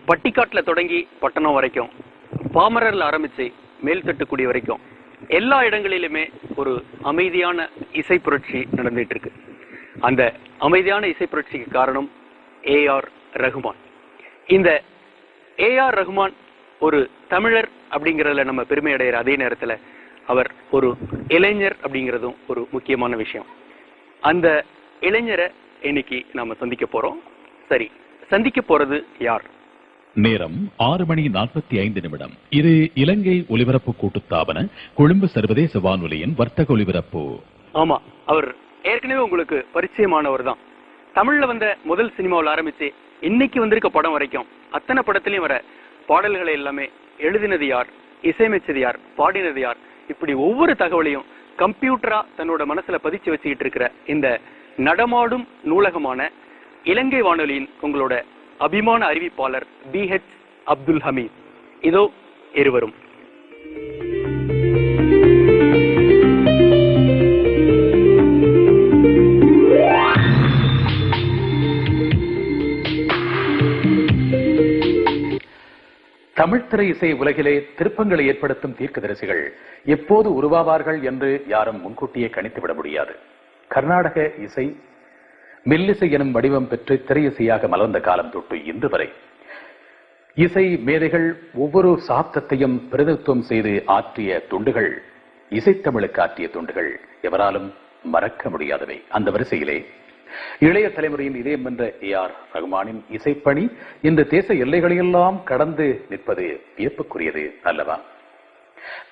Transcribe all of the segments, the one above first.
பட்டிக்காட்டில் தொடங்கி பட்டணம் வரைக்கும், பாமரர்ல ஆரம்பிச்சு மேல்தட்டுக்குடி வரைக்கும் எல்லா இடங்களிலுமே ஒரு அமைதியான இசை புரட்சி நடந்துட்டு இருக்கு. அந்த அமைதியான இசை புரட்சிக்கு காரணம் ஏஆர் ரகுமான். இந்த ஏஆர் ரகுமான் ஒரு தமிழர் அப்படிங்கிறதுல நம்ம பெருமை அடைகிற அதே நேரத்தில் அவர் ஒரு இளைஞர் அப்படிங்கிறதும் ஒரு முக்கியமான விஷயம். அந்த இளைஞரை இன்னைக்கு நாம சந்திக்க போறோம். சரி, சந்திக்க போறது யார்? நேரம் 6:45. இது இலங்கை ஒலிபரப்பு கூட்டுத்தாபன கொழும்பு சர்வதேச வானொலியின் வர்த்தக ஒலிபரப்பு. ஆமா, அவர் ஏற்கனவே உங்களுக்கு பரிச்சயமானவர் தான். தமிழ்ல வந்த முதல் சினிமாவில் ஆரம்பிச்சு இன்னைக்கு வந்திருக்க படம் வரைக்கும் அத்தனை படத்திலையும் வர பாடல்களை எல்லாமே எழுதினது யார், இசையமைச்சது யார், பாடினது யார், இப்படி ஒவ்வொரு தகவலையும் கம்ப்யூட்டரா தன்னோட மனசுல பதிச்சு வச்சுக்கிட்டு இருக்கிற இந்த நடமாடும் நூலகமான இலங்கை வானொலியின் உங்களோட அபிமான அறிவிப்பாளர் BH அப்துல் ஹமீத். இதோ இருவரும். தமிழ்த்திரை இசை உலகிலே திருப்பங்களை ஏற்படுத்தும் தீர்க்கதரிசிகள் எப்போது உருவாவார்கள் என்று யாரும் முன்கூட்டியே கணித்துவிட முடியாது. கர்நாடக இசை மெல்லிசை எனும் வடிவம் பெற்று திரையிசையாக மலர்ந்த காலம் தொட்டு இன்று வரை இசை மேதைகள் ஒவ்வொரு சாப்தத்தையும் பிரதித்துவம் செய்து ஆற்றிய தொண்டுகள், இசைத்தமிழுக்கு ஆற்றிய தொண்டுகள் எவராலும் மறக்க முடியாதவை. அந்த வரிசையிலே இளைய தலைமுறையின் இதயம் என்ற ஏஆர் ரகுமானின் இசைப்பணி இந்த தேச எல்லைகளையெல்லாம் கடந்து நிற்பது வியப்புக்குரியது அல்லவா?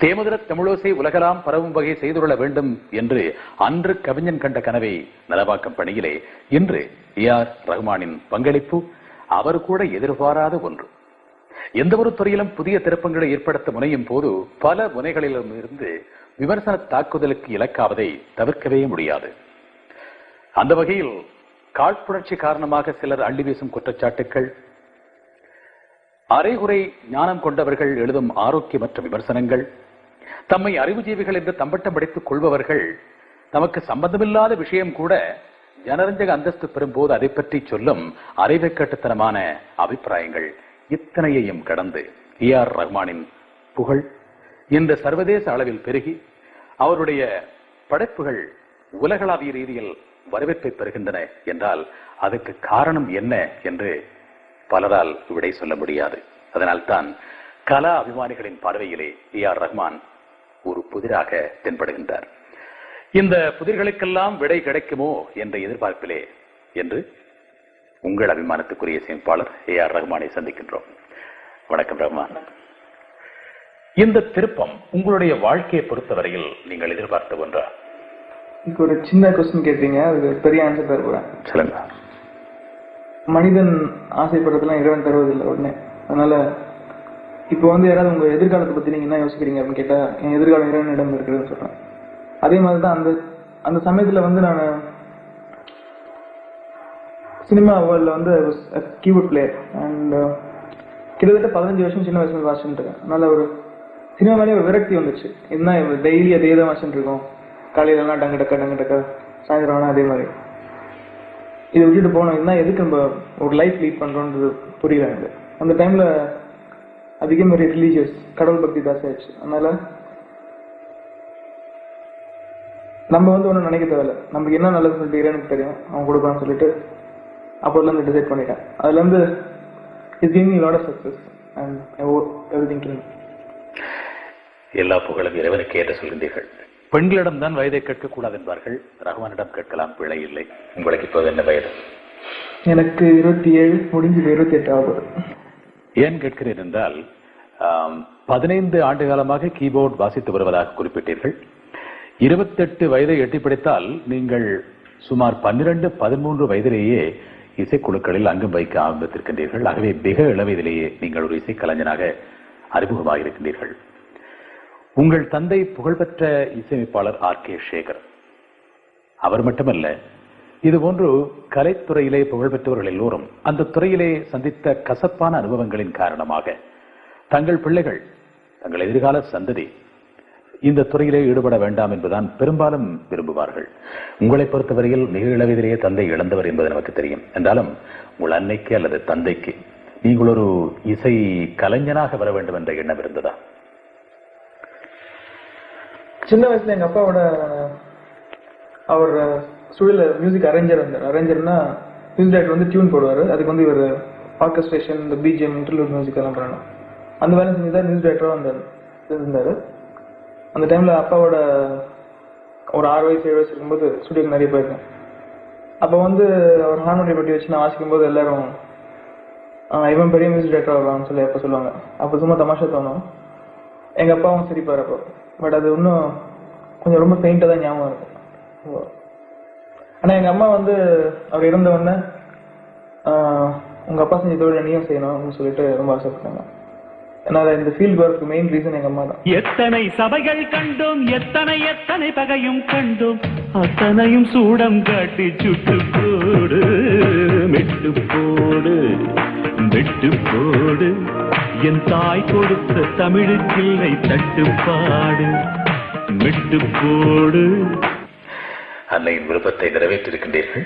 தேமதுர தமிழோசை உலகெல்லாம் பரவும் வகை செய்துள்ள வேண்டும் என்று அன்று கவிஞன் கண்ட கனவை நலவாக்கும் பணியிலே இன்று ஏஆர் ரகுமானின் பங்களிப்பு அவர் கூட எதிர்பாராத ஒன்று. எந்த ஒரு துறையிலும் புதிய திருப்பங்களை ஏற்படுத்த முனையும் போது பல முனைகளிலும் இருந்து விமர்சன தாக்குதலுக்கு இலக்காவதை தவிர்க்கவே முடியாது. அந்த வகையில் காழ்ப்புணர்ச்சி காரணமாக சிலர் அள்ளி வீசும் குற்றச்சாட்டுக்கள், அரைகுறை ஞானம் கொண்டவர்கள் எழுதும் ஆரோக்கியமற்ற விமர்சனங்கள், தம்மை அறிவுஜீவிகள் என்று தம்பட்டம் படித்துக் கொள்பவர்கள் தமக்கு சம்பந்தமில்லாத விஷயம் கூட ஜனரஞ்சக அந்தஸ்து பெறும்போது அதை பற்றி சொல்லும் அறிவைக்கட்டுத்தனமான அபிப்பிராயங்கள், இத்தனையையும் கடந்து ஏஆர் ரகுமானின் புகழ் இந்த சர்வதேச அளவில் பெருகி அவருடைய படைப்புகள் உலகளாவிய ரீதியில் வரவேற்பை பெறுகின்றன என்றால் அதுக்கு காரணம் என்ன என்று பலரால் விடை சொல்ல முடியாது. அதனால்தான் கலா அபிமானிகளின் பார்வையிலே ஏஆர் ரகுமான் ஒரு புதிராக தென்படுகின்றார். இந்த புதிர்களுக்கெல்லாம் விடை கிடைக்குமோ என்ற எதிர்பார்ப்பிலே என்று உங்கள் அபிமானத்துக்குரிய இசையமைப்பாளர் ஏஆர் ரகுமானை சந்திக்கின்றோம். வணக்கம் ரகுமான். இந்த திருப்பம் உங்களுடைய வாழ்க்கையை பொறுத்தவரையில் நீங்கள் எதிர்பார்த்த ஒன்றா? ஒரு சின்ன கொஸ்டின் கேட்டீங்க, அதுக்கு பெரிய ஆன்சர் தர போறேன். சொல்லுங்க. மனிதன் ஆசைப்படுறதுலாம் இறைவன் தருவதில்லை உடனே. அதனால இப்போ யாராவது உங்க எதிர்காலத்தை பத்தி நீங்க என்ன யோசிக்கிறீங்க அப்படின்னு கேட்டா என் எதிர்காலம் இறைவனிடம் இருக்குதுன்னு சொல்றேன். அதே மாதிரிதான் அந்த சமயத்துல நான் சினிமா வேர்ல்ட்ல கீபோர்ட் பிளேயர் அண்ட் கிட்டத்தட்ட 15 வருஷம் சின்ன வயசுல வாசிச்சுட்டு இருக்கேன். அதனால ஒரு சினிமா மேலே ஒரு விரக்தி வந்துச்சு. என்ன டெய்லி அதே தான் வாசிச்சுட்டு இருக்கோம், காலையிலலாம் டங்கு டக்கா சாயந்தரம் வேணா அதே மாதிரி. இதை விட்டுட்டு போனோம், என்ன எதுக்கு நம்ம ஒரு லைஃப் லீட் பண்றோன்றது புரியல எனக்கு. அந்த டைம்ல அதிகம் ஒரு ரிலீஜியஸ் கடவுள் பக்தி தாசை ஆயிடுச்சு. அதனால நம்ம ஒன்றும் நினைக்க தேவையில்ல, நமக்கு என்ன நல்லது சொல்லிட்டு இறைவனுக்கு தெரியும், அவன் கொடுப்பான்னு சொல்லிட்டு அப்போதுலேருந்து டிசைட் பண்ணிட்டேன். அதுலேருந்து it's giving me lot of success and everything. எல்லா புகழும் இறைவனுக்கு ஏற்ற சொல்கின்றீர்கள். பெண்களிடம் தான் வயதை கேட்கக்கூடாது என்பார்கள், ரகுமானிடம் கேட்கலாம், பிழை இல்லை. உங்களுக்கு இப்போது என்ன வயது? எனக்கு 27 முடிஞ்சு 28 ஆகுது. ஏன் கேட்கிறேன் என்றால் 15 ஆண்டு காலமாக கீபோர்டு வாசித்து வருவதாக குறிப்பிட்டீர்கள். 28 வயதை எட்டி பிடித்தால் நீங்கள் சுமார் 12-13 வயதிலேயே இசைக்குழுக்களில் அங்கம் வைக்க ஆரம்பித்திருக்கின்றீர்கள். ஆகவே மிக இளவயதிலேயே நீங்கள் ஒரு இசைக்கலைஞனாக அறிமுகமாக இருக்கின்றீர்கள். உங்கள் தந்தை புகழ்பெற்ற இசையமைப்பாளர் RK சேகர். அவர் மட்டுமல்ல, இதுபோன்று கலைத்துறையிலே புகழ்பெற்றவர்கள் எல்லோரும் அந்த துறையிலே சந்தித்த கசப்பான அனுபவங்களின் காரணமாக தங்கள் பிள்ளைகள், தங்கள் எதிர்கால சந்ததி இந்த துறையிலே ஈடுபட வேண்டாம் என்பதுதான் பெரும்பாலும் விரும்புவார்கள். உங்களை பொறுத்தவரையில் மிக இளவயதிலேயே தந்தை இழந்தவர் என்பது நமக்கு தெரியும். என்றாலும் உங்கள் அன்னைக்கு அல்லது தந்தைக்கு நீங்கள் ஒரு இசை கலைஞனாக வர வேண்டும் என்ற எண்ணம் இருந்ததா? சின்ன வயசுல எங்க அப்பாவோட அவர் ஸ்டுடியோல மியூசிக் அரேஞ்சர் இருந்தார். அரேஞ்சர்னா மியூசிக் டைரக்டர் வந்து டியூன் போடுவாரு. அதுக்கு வந்து இவர் ஆர்கெஸ்ட்ரேஷன், இந்த பிஜிஎம், இன்டர்லூட் மியூசிக் எல்லாம் பண்ணணும். அந்த வேலை செஞ்சுதான் மியூசிக் டைரக்டராக இருந்தாரு. அந்த டைம்ல அப்பாவோட ஒரு 6 வயசு 7 வயசு இருக்கும்போது ஸ்டுடியோக்கு நிறைய போயிருக்கேன். அப்போ வந்து அவர் ஹார்மோனியம் பற்றி வச்சு நான் வாசிக்கும் போது எல்லாரும் இவன் பெரிய மியூசிக் டைரக்டர் வருவான்னு சொல்லி அப்போ சொல்லுவாங்க. அப்போ சும்மா தமாஷா தோணும். எங்க அப்பாவும் சிரிப்பார் அப்போ. பட் அது இன்னும் கொஞ்சம் ரொம்ப பெயிண்டா தான் ஞாபகம் இருக்கும். ஆனா எங்க அம்மா வந்து அவர் இறந்த உடனே உங்க அப்பா செஞ்ச தொழில் நீயும் செய்யணும் அப்படின்னு சொல்லிட்டு ரொம்ப ஆசைப்பட்டாங்க. ஏன்னா இந்த ஃபீல்ட் ஒர்க் மெயின் ரீசன் எங்க அம்மா தான். எத்தனை சபைகள் கண்டோம், எத்தனை எத்தனை பகையும் கண்டோம், அத்தனையும் சூடம் காட்டி சுட்டு போடு, மெட்டு போடு, மெட்டு போடு, என் தாய் கொடுத்த தமிழுக்கில்லை தட்டுப்பாடு, மெட்டு போடு. அன்னையின் விருப்பத்தை நிறைவேற்றிருக்கின்றீர்கள்.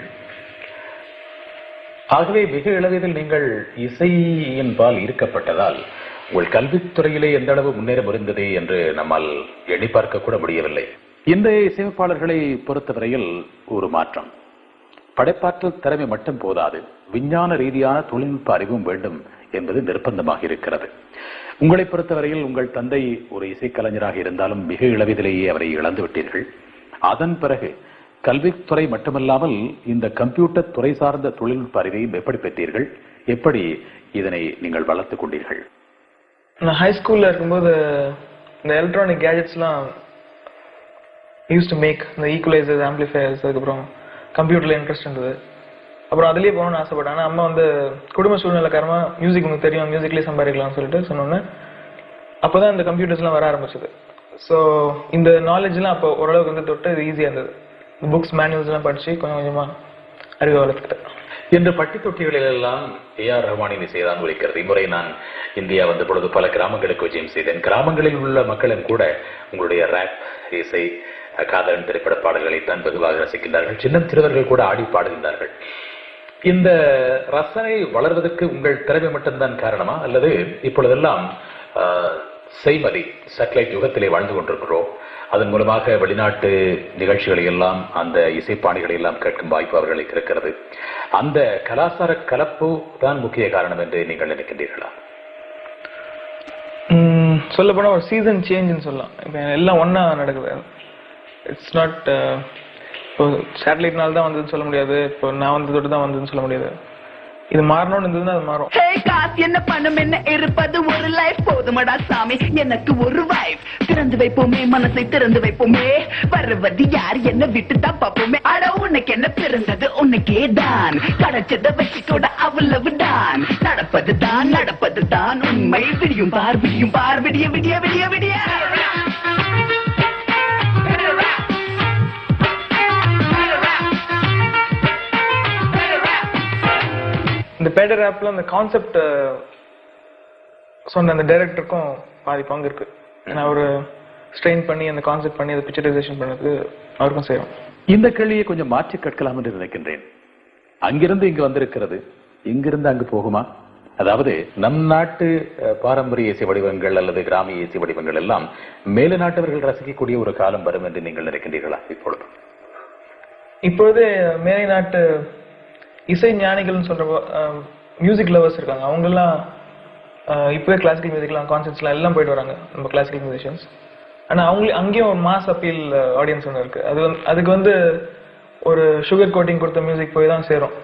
ஆகவே மிக இளவயதில் நீங்கள் இசையின் பால் ஈர்க்கப்பட்டதால் உங்கள் கல்வித்துறையிலே எந்த அளவு முன்னேற முடிந்தது என்று நம்மால் எண்ணி பார்க்க கூட முடியவில்லை. இன்றைய இசையமைப்பாளர்களை பொறுத்தவரையில் ஒரு மாற்றம். படைப்பாற்றல் திறமை மட்டும் போதாது, விஞ்ஞான ரீதியான தொழில்நுட்ப அறிவும் வேண்டும் என்பது நிர்பந்தமாக இருக்கிறது. உங்களை பொறுத்தவரையில் உங்கள் தந்தை ஒரு இசைக்கலைஞராக இருந்தாலும் மிக இளவயதிலேயே அவரை இழந்து விட்டீர்கள். அதன் பிறகு கல்வித்துறை மட்டுமல்லாமல் இந்த கம்ப்யூட்டர் துறை சார்ந்த தொழில்நுட்ப அறிவையும் எப்படி பெற்றீர்கள்? எப்படி இதனை நீங்கள் வளர்த்துக் கொண்டீர்கள்? நான் ஹை ஸ்கூல்ல இருக்கும்போது இந்த எலக்ட்ரானிக் கேஜெட்ஸ்லாம் யூஸ் டு மேக், இந்த ஈக்குவலைசர்ஸ், ஆம்பிளிஃபயர்ஸ், அதுக்கப்புறம் கம்ப்யூட்டர்ல இன்ட்ரெஸ்ட் இருந்தது. அப்புறம் அதுலேயே போகணும்னு ஆசைப்பட்டேன். ஆனால் அம்மா வந்து குடும்ப சூழ்நிலை காரணமாக மியூசிக் உங்களுக்கு தெரியும், மியூசிக்லேயே சம்பாதிக்கலாம்னு சொல்லிட்டு சொன்னோன்னே அப்போ தான் இந்த கம்ப்யூட்டர்ஸ்லாம் வர ஆரம்பிச்சது. ஸோ இந்த நாலேஜ்லாம் அப்போ ஓரளவுக்கு வந்து தொட்டு இது ஈஸியாக இருந்தது. இந்த புக்ஸ், மேனுவல்ஸ்லாம் படித்து கொஞ்சம் கொஞ்சமாக அறிவை வளர்த்துக்கிட்டேன். இந்த பட்டி தொட்டிகளில் எல்லாம் A.R. ரஹ்மானின் இசைதான் ஒலிக்கிறது. இம்முறை நான் இந்தியா வந்த பொழுது பல கிராமங்களுக்கு விஜயம் செய்தேன். கிராமங்களில் உள்ள மக்களும் கூட உங்களுடைய ரேப் இசை, காதலன் திரைப்பட பாடல்களை தான் வெகுவாக ரசிக்கின்றார்கள். சின்ன சிறுவர்கள் கூட ஆடி பாடுகின்றார்கள். இந்த ரசனை வளர்வதற்கு உங்கள் திறமை மட்டும்தான் காரணமா, அல்லது இப்பொழுதெல்லாம் செய்மதி சேட்டலைட் யுகத்திலே வாழ்ந்து கொண்டிருக்கிறோம், அதன் மூலமாக வெளிநாட்டு நிகழ்ச்சிகளை எல்லாம், அந்த இசைப்பாணிகளை எல்லாம் கேட்கும் வாய்ப்பு அவர்களுக்கு இருக்கிறது, அந்த கலாச்சார கலப்பு தான் முக்கிய காரணம் என்று நீங்கள் நினைக்கின்றீர்களா? சொல்ல போனா ஒரு சீசன் சேஞ்சுன்னு சொல்லலாம். இப்போ எல்லாம் ஒன்னா நடக்குது. இட்ஸ் நாட் இப்போ சேட்டலைட்னால தான் வந்ததுன்னு சொல்ல முடியாது, இப்போ நான் வந்ததோடு தான் வந்ததுன்னு சொல்ல முடியாது. இது மாறணும்னு இருந்ததுன்னா அது மாறும். காசு என்ன பணம் என்ன இருப்பது ஒரு லைஃப் போதுமடா சாமி எனக்கு ஒரு வைஃப். திறந்து வைப்போமே மனசை திறந்து வைப்போமே, வருவது யார் என்ன விட்டு தான் பார்ப்போமே. அட உனக்கு என்ன பிறந்தது உனக்கே தான், கிடைச்சத வச்சுக்கோட அவ்வளவு தான். நடப்பது தான் உண்மை. விடியும் பார் விடியும் பார், விடிய விடிய விடிய விடிய. இந்த பேட்டர் ஆப்ல அந்த கான்செப்ட் சொன்ன அந்த டைரக்டருக்கும் பாதி பங்கு இருக்கு. ஏன்னா அவரு ஸ்ட்ரெயின் பண்ணி அந்த கான்செப்ட் பண்ணி அதை பிக்சரைசேஷன் பண்ணதுக்கு அவருக்கும் செய்யும். இந்த கேள்வியை கொஞ்சம் மாற்றி கேட்கலாம் என்று நினைக்கின்றேன். அங்கிருந்து இங்கு வந்திருக்கிறது, இங்கிருந்து அங்கு போகுமா? அதாவது நம் நாட்டு பாரம்பரிய இசை வடிவங்கள் அல்லது கிராமிய இசை வடிவங்கள் எல்லாம் மேல நாட்டவர்கள் ரசிக்கக்கூடிய ஒரு காலம் வரும் என்று நீங்கள் நினைக்கின்றீர்களா? இப்பொழுது மேலை நாட்டு இசை ஞானிகள்னு சொல்ற மியூசிக் லவர்ஸ் இருக்காங்க. அவங்க எல்லாம் இப்பவே கிளாசிக்கல் மியூசிக்லாம் கான்சர்ட்ஸ்லாம் எல்லாம் போயிட்டு வராங்க, நம்ம கிளாசிக்கல் மியூசிஷியன்ஸ். ஆனா அங்கேயும் ஒரு மாஸ் அப்பீல் ஆடியன்ஸ் ஒன்று இருக்கு. அதுக்கு வந்து ஒரு சுகர் கோட்டிங் கொடுத்த மியூசிக் போய் தான் சேரும்.